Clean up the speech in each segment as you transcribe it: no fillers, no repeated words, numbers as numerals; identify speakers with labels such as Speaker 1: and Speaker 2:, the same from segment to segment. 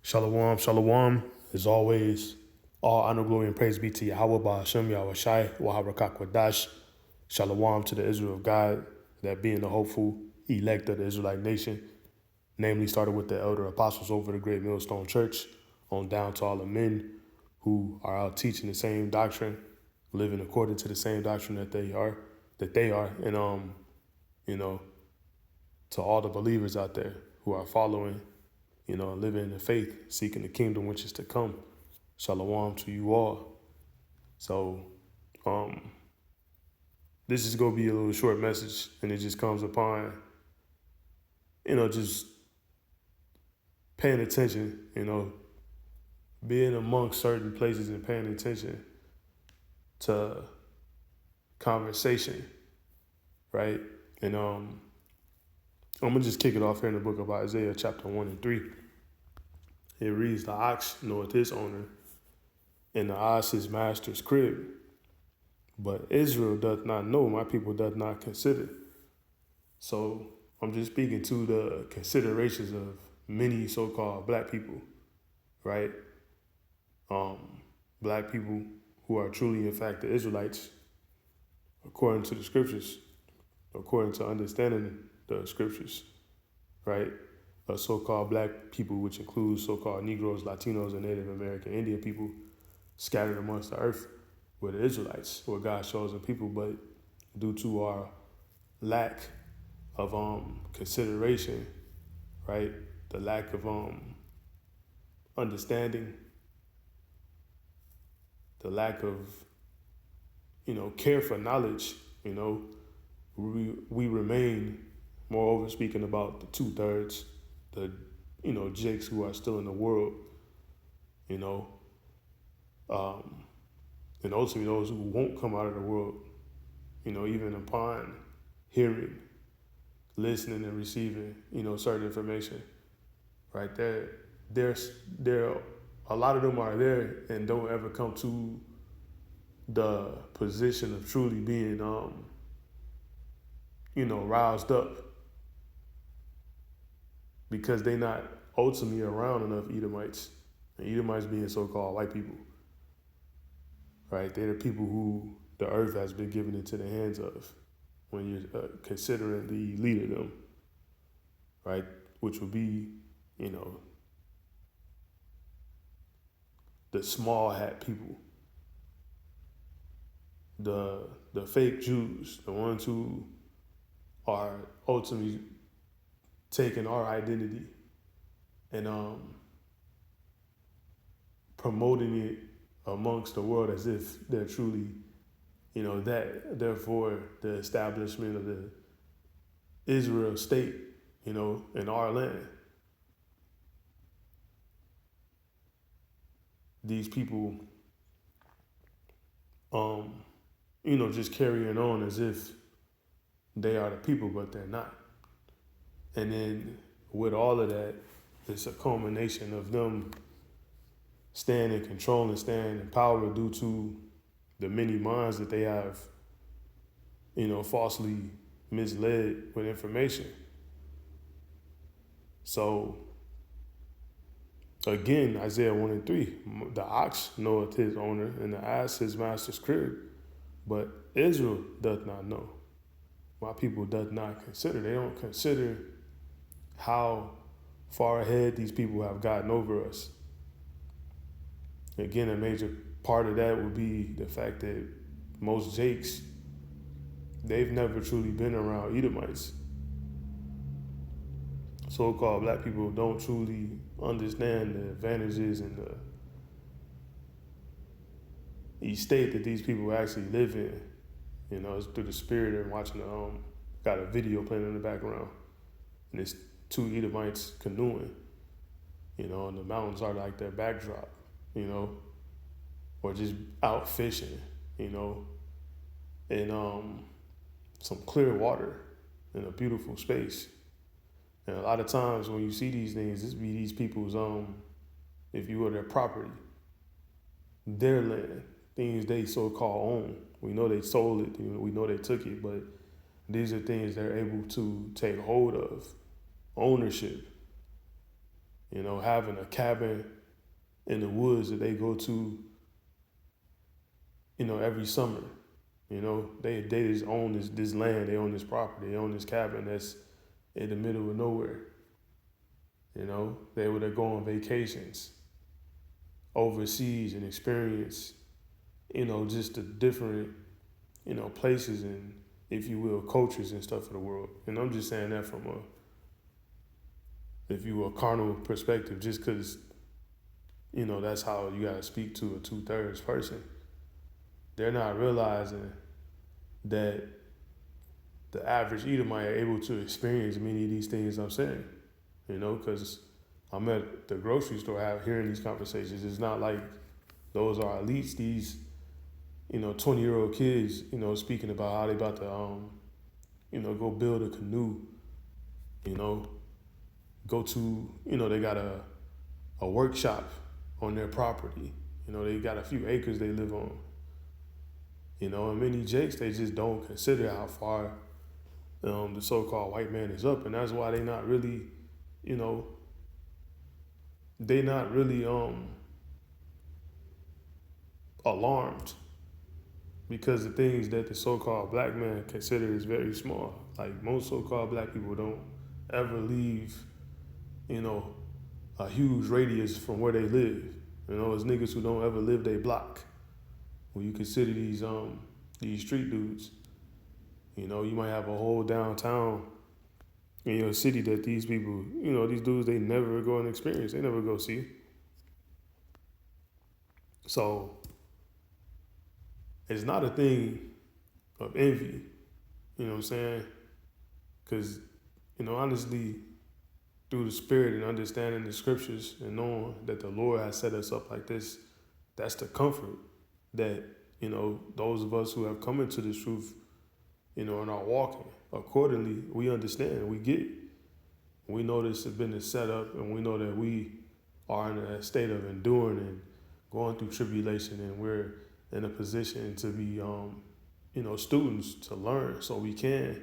Speaker 1: Shalom, shalom. As always, all honor, glory, and praise be to Yahweh, Ba'ashem, Yahweh Shai, Waharakak Wadash. Shalom to the Israel of God, that being the hopeful elect of the Israelite nation, namely started with the elder apostles over the great millstone church, on down to all the men who are out teaching the same doctrine, living according to the same doctrine that they are, and to all the believers out there who are following, living in the faith, seeking the kingdom which is to come. Shalom to you all. So, this is going to be a little short message, and it just comes upon, just paying attention, being amongst certain places and paying attention to conversation, right? And I'm going to just kick it off here in the book of Isaiah, chapter 1 and 3. It reads, "The ox knoweth his owner, and the ass his master's crib. But Israel doth not know, my people doth not consider." So I'm just speaking to the considerations of many so-called black people, right? Black people who are truly, in fact, the Israelites, according to the scriptures, according to understanding the scriptures, right? So-called black people, which includes so-called Negroes, Latinos, and Native American Indian people scattered amongst the earth, were the Israelites, were God's chosen people, but due to our lack of consideration, right, the lack of understanding, the lack of care for knowledge, we remain. Moreover, speaking about the 2/3, the jakes who are still in the world, and ultimately those who won't come out of the world, even upon hearing, listening, and receiving, certain information, right? There, a lot of them are there and don't ever come to the position of truly being, roused up, because they're not ultimately around enough Edomites, and Edomites being so-called white people, right? They're the people who the earth has been given into the hands of when you're considering the leader of them, right? Which would be, the small hat people, the fake Jews, the ones who are ultimately taking our identity and promoting it amongst the world as if they're truly, that. Therefore, the establishment of the Israel state, in our land. These people, just carrying on as if they are the people, but they're not. And then with all of that, it's a culmination of them staying in control and staying in power due to the many minds that they have, falsely misled with information. So, again, Isaiah 1 and 3, "The ox knoweth his owner, and the ass his master's crib. But Israel doth not know, my people doth not consider." They don't consider how far ahead these people have gotten over us. Again, a major part of that would be the fact that most Jakes, they've never truly been around Edomites. So-called black people don't truly understand the advantages and the estate that these people actually live in. It's through the spirit and watching got a video playing in the background, and it's two Edomites canoeing, and the mountains are like their backdrop, or just out fishing, in some clear water in a beautiful space. And a lot of times when you see these things, this be these people's, if you will, their property, their land, things they so-called own. We know they sold it, we know they took it, but these are things they're able to take hold of, ownership. having a cabin in the woods that they go to, every summer. They just own this land, they own this property, they own this cabin that's in the middle of nowhere. They would go on vacations overseas and experience, just the different, places and, if you will, cultures and stuff of the world. And I'm just saying that from if you will, carnal perspective, just because, that's how you got to speak to a 2/3 person. They're not realizing that the average Edomite are able to experience many of these things I'm saying, because I'm at the grocery store hearing these conversations. It's not like those are elites, these, 20-year-old kids, speaking about how they about to, go build a canoe, go to, they got a workshop on their property. They got a few acres they live on. And many Jakes, they just don't consider how far the so-called white man is up. And that's why they not really, alarmed, because the things that the so-called black man consider is very small. Like, most so-called black people don't ever leave, a huge radius from where they live. It's niggas who don't ever live their block. When you consider these street dudes, you might have a whole downtown in your city that these people, these dudes, they never go and experience. They never go see. So it's not a thing of envy, you know what I'm saying? Because, honestly, through the spirit and understanding the scriptures and knowing that the Lord has set us up like this, that's the comfort that, those of us who have come into this truth, and are walking accordingly, we understand, we get. We know this has been a setup, and we know that we are in a state of enduring and going through tribulation, and we're in a position to be, students to learn, so we can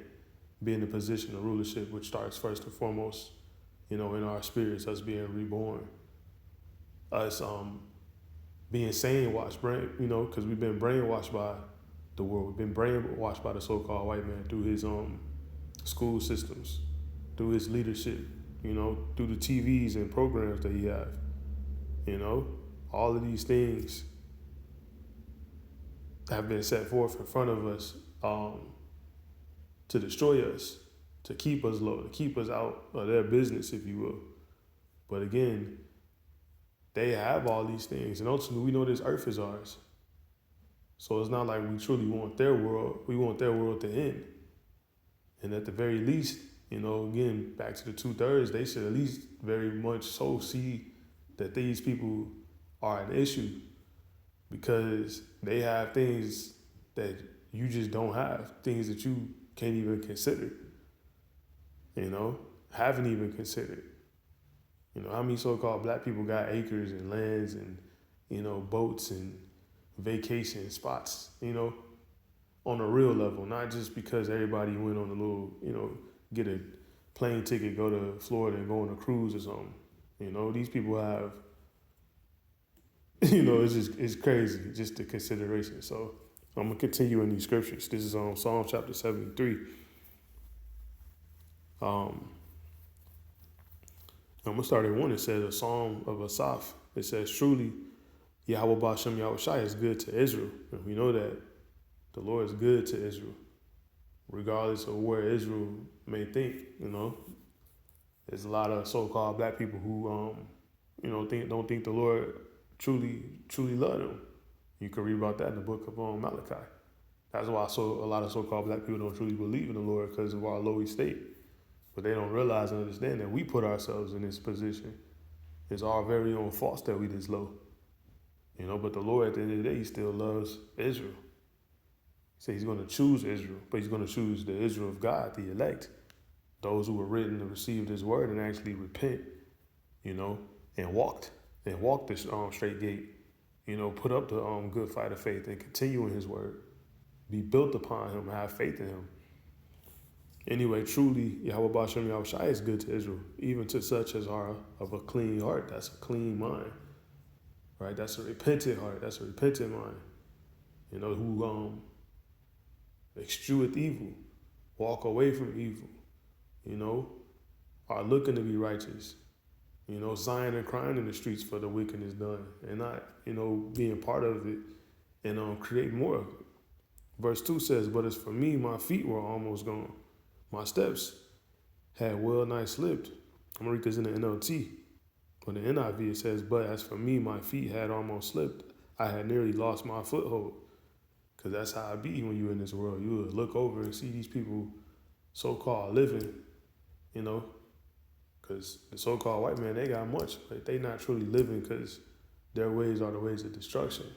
Speaker 1: be in a position of rulership, which starts first and foremost, in our spirits, us being reborn, us being sane washed, because we've been brainwashed by the world. We've been brainwashed by the so-called white man through his school systems, through his leadership, through the TVs and programs that he have. All of these things have been set forth in front of us to destroy us, to keep us low, to keep us out of their business, if you will. But again, they have all these things, and ultimately we know this earth is ours. So it's not like we truly want their world. We want their world to end. And at the very least, again, back to the 2/3, they should at least very much so see that these people are an issue, because they have things that you just don't have, things that you can't even consider, haven't even considered. How many so-called black people got acres and lands and, boats and vacation spots, on a real level, not just because everybody went on a little, get a plane ticket, go to Florida and go on a cruise or something. These people have, it's crazy, just the consideration. So I'm going to continue in these scriptures. This is on Psalm chapter 73. I'm going to start at 1. It says, a psalm of Asaph. It says, truly, Yahweh Ba'ashem Yahushai is good to Israel. And we know that the Lord is good to Israel, regardless of where Israel may think, There's a lot of so-called black people who, don't think the Lord truly love them. You can read about that in the book of Malachi. That's why a lot of so-called black people don't truly believe in the Lord, because of our low estate. But they don't realize and understand that we put ourselves in this position. It's our very own fault that we this low. But the Lord, at the end of the day, he still loves Israel. He said he's going to choose Israel, but he's going to choose the Israel of God, the elect, those who were written and received his word and actually repent, and walked this straight gate, put up the good fight of faith and continue in his word, be built upon him, have faith in him. Anyway, truly, Yahweh Bashem Yahushai is good to Israel, even to such as are of a clean heart. That's a clean mind, right? That's a repentant heart. That's a repentant mind. Who extrueth evil, walk away from evil, you know, are looking to be righteous, sighing and crying in the streets for the wickedness done, and not, being part of it and create more of it. Verse 2 says, "But as for me, my feet were almost gone. My steps had well nigh slipped." I'm going to read this in the NLT. When the NIV it says, "But as for me, my feet had almost slipped. I had nearly lost my foothold." Because that's how it be when you're in this world. You would look over and see these people so-called living, because the so-called white man, they got much, but they not truly living because their ways are the ways of destruction.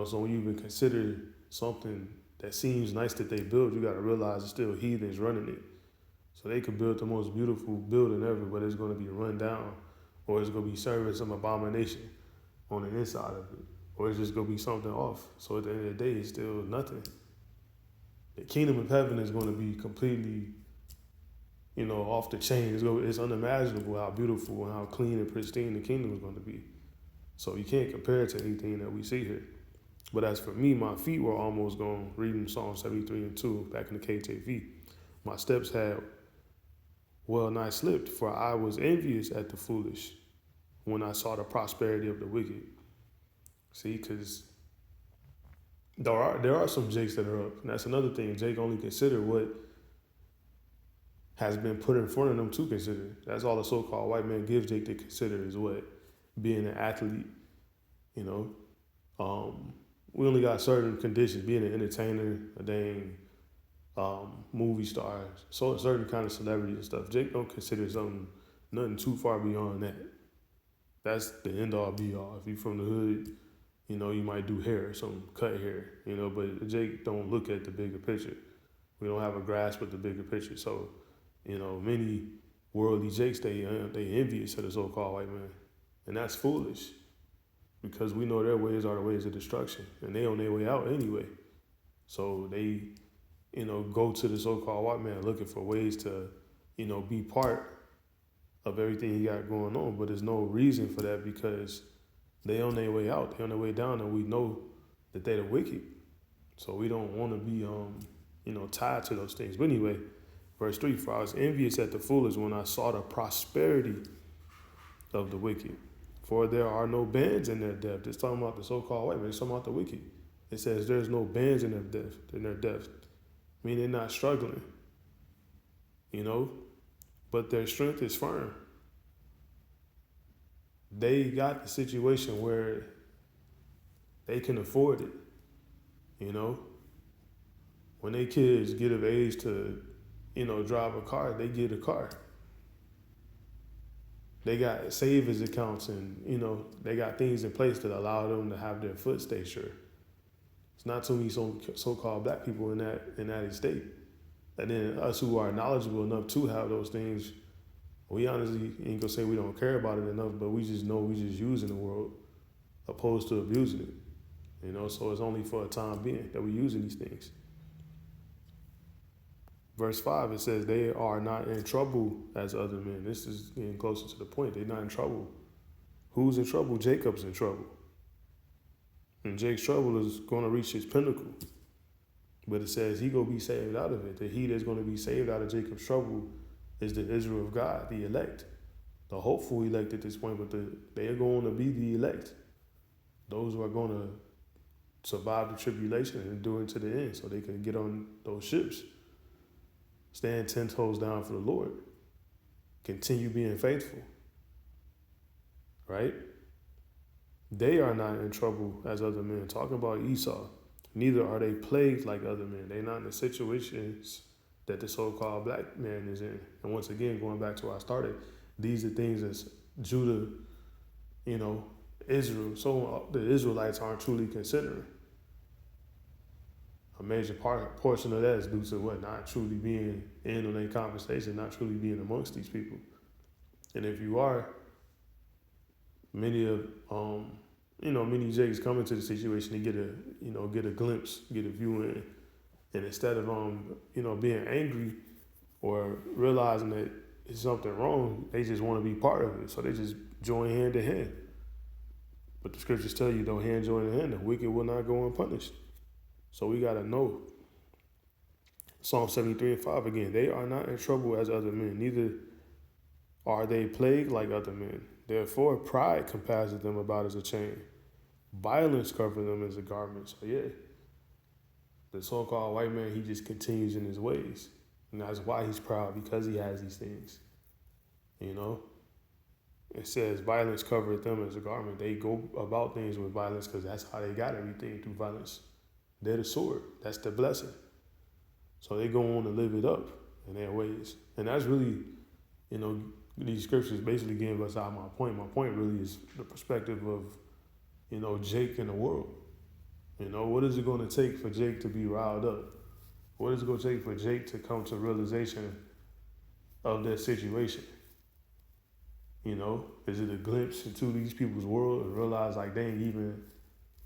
Speaker 1: So when you even consider something that seems nice that they build, you got to realize it's still heathens running it. So they could build the most beautiful building ever, but it's going to be run down, or it's going to be serving some abomination on the inside of it, or it's just going to be something off. So at the end of the day, it's still nothing. The kingdom of heaven is going to be completely, off the chain. It's unimaginable how beautiful and how clean and pristine the kingdom is going to be. So you can't compare it to anything that we see here. But as for me, my feet were almost gone. Reading Psalm 73 and 2 back in the KJV. My steps had well nigh slipped, for I was envious at the foolish when I saw the prosperity of the wicked. See, because there are some jakes that are up. And that's another thing. Jake only consider what has been put in front of them to consider. That's all the so-called white man gives Jake to consider is what? Being an athlete, we only got certain conditions, being an entertainer, a dang movie star, so a certain kind of celebrity and stuff. Jake don't consider nothing too far beyond that. That's the end all be all. If you from the hood, you might do hair, some cut hair, but Jake don't look at the bigger picture. We don't have a grasp of the bigger picture. So, many worldly Jakes, they envious of the so-called white man. And that's foolish, because we know their ways are the ways of destruction, and they on their way out anyway. So they, go to the so-called white man looking for ways to, be part of everything he got going on. But there's no reason for that, because they on their way out, they on their way down, and we know that they're the wicked. So we don't want to be, tied to those things. But anyway, verse 3, "For I was envious at the foolish when I saw the prosperity of the wicked. For there are no bands in their depth." It's talking about the so-called white man. It's talking about the wicked. It says there's no bands in their depth. Meaning they're not struggling, but their strength is firm. They got the situation where they can afford it, When they kids get of age to, drive a car, they get a car. They got savings accounts and, they got things in place that allow them to have their foot stay sure. It's not too many so-called black people in that estate. And then us who are knowledgeable enough to have those things, we honestly ain't gonna say we don't care about it enough, but we just know we just using the world opposed to abusing it. So it's only for a time being that we're using these things. Verse 5, it says, "They are not in trouble as other men." This is getting closer to the point. They're not in trouble. Who's in trouble? Jacob's in trouble. And Jake's trouble is going to reach his pinnacle. But it says he going to be saved out of it. The he that's going to be saved out of Jacob's trouble is the Israel of God, the elect. The hopeful elect at this point, but they are going to be the elect. Those who are going to survive the tribulation and endure it to the end so they can get on those ships. Stand 10 toes down for the Lord. Continue being faithful. Right? They are not in trouble as other men. Talking about Esau. Neither are they plagued like other men. They're not in the situations that the so-called black man is in. And once again, going back to where I started, these are things that Judah, Israel, so the Israelites aren't truly considering. A major portion of that is due to what? Not truly being in on a conversation, not truly being amongst these people. And if you are, many Jakes come into the situation to get a glimpse, get a view in, And instead of being angry or realizing that it's something wrong, they just want to be part of it. So they just join hand in hand. But the scriptures tell you, don't hand join in hand, the wicked will not go unpunished. So we gotta know. Psalm 73:5 again, they are not in trouble as other men, neither are they plagued like other men. Therefore, pride compasses them about as a chain. Violence covers them as a garment. So yeah, the so-called white man, he just continues in his ways. And that's why he's proud, because he has these things. You know? It says violence covereth them as a garment. They go about things with violence because that's how they got everything, through violence. They're the sword. That's the blessing. So they go on to live it up in their ways. And that's really, these scriptures basically give us out my point. My point really is the perspective of, Jake in the world. What is it going to take for Jake to be riled up? What is it going to take for Jake to come to realization of their situation? Is it a glimpse into these people's world and realize like they ain't even,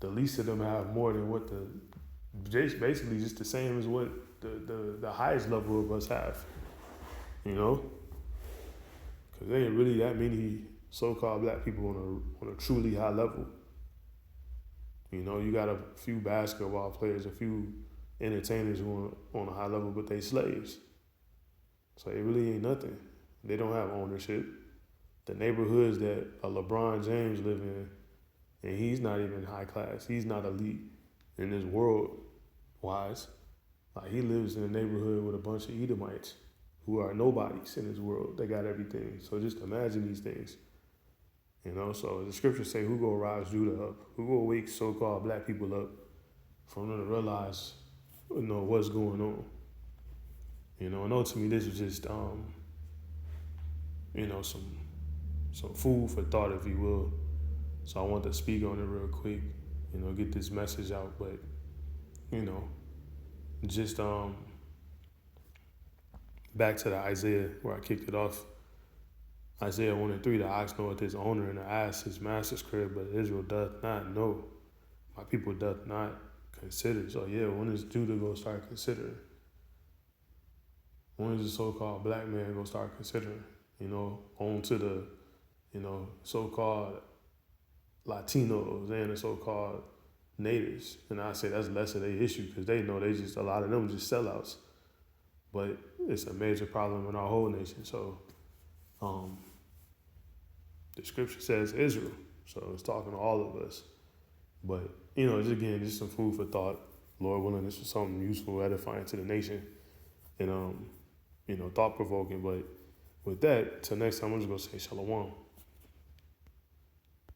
Speaker 1: the least of them have more than what basically just the same as what the highest level of us have, Because there ain't really that many so-called black people on a truly high level. You got a few basketball players, a few entertainers who are on a high level, but they slaves. So it really ain't nothing. They don't have ownership. The neighborhoods that a LeBron James live in, and he's not even high class. He's not elite in this world wise. Like, he lives in a neighborhood with a bunch of Edomites who are nobodies in this world. They got everything. So just imagine these things. So the scriptures say, who go rise Judah up? Who go wake so-called black people up for them to realize, what's going on? And ultimately this is just, some food for thought, if you will. So I want to speak on it real quick, get this message out. But, just back to the Isaiah where I kicked it off. Isaiah 1:3, the ox knoweth his owner, and the ass his master's crib, but Israel doth not know. My people doth not consider. So yeah, when is Judah going to start considering? When is the so-called black man going to start considering? On to the, so-called Latinos and the so-called natives. And I say that's less of their issue because they know a lot of them just sellouts. But it's a major problem in our whole nation. So the scripture says Israel. So it's talking to all of us. But, just some food for thought. Lord willing, this was something useful, edifying to the nation. And, thought-provoking. But with that, till next time, I'm just going to say shalom.